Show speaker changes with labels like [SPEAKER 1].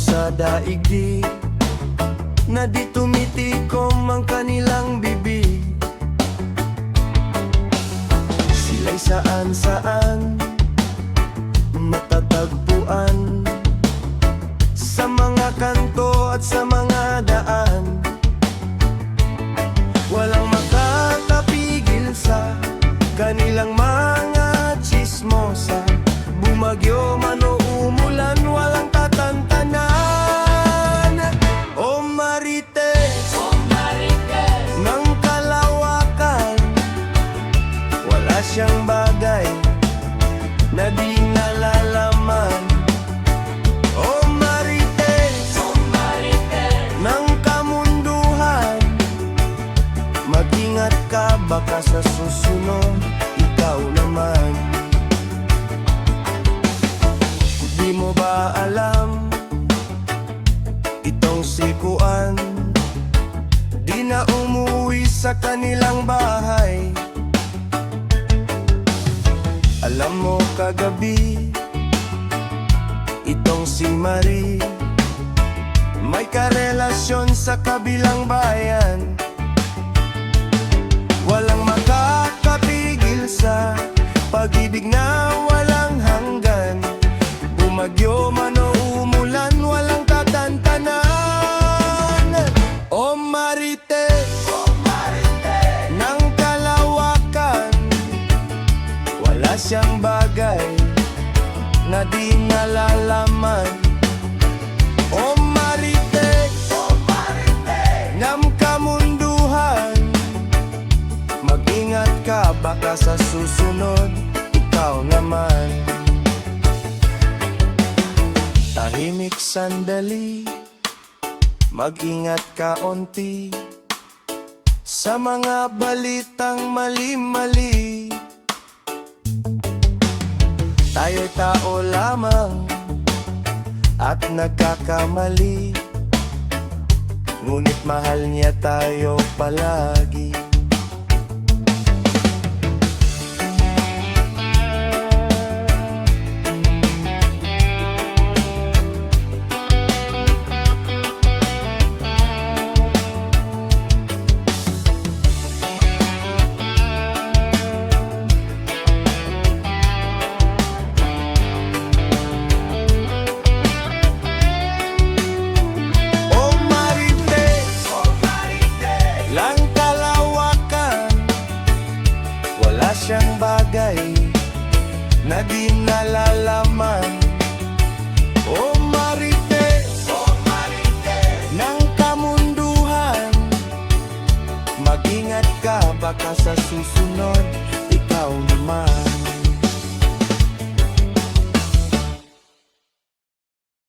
[SPEAKER 1] sa daigdig na di tumitikom ang kanilang bibig. Sila'y saan-saan matatagpuan, sa mga kanto at sa mga daan. Walang makakapigil sa kanilang mga tsismosa. Bumagyo man o umulan, walang tatantanan. O Marites, ng kalawakan, wala siyang bagay na di nalalaman. O Marites, ng kamunduhan, mag-ingat ka, baka sa susunod ikaw naman. Di mo ba alam, itong sikuan di na umuwi sa kanilang bahay. Alam mo kagabi, itong si Marie may karelasyon sa kabilang bayan. Walang makakapigil sa pag-ibig na walang hanggan. Bumagyo man o umulan, walang tatantanan. O Marites, ng kalawakan, wala siyang bagay na di nalalaman. O Marites, ng kamunduhan, mag-ingat ka, baka sa susunod ikaw naman. Tahimik sandali, mag-ingat ka onti sa mga balitang mali-mali. Tayo'y tao lamang at nagkakamali, ngunit mahal niya tayo palagi. Siyang bagay na di nalalaman. O Marites, ng kamunduhan, mag-ingat ka, baka sa susunod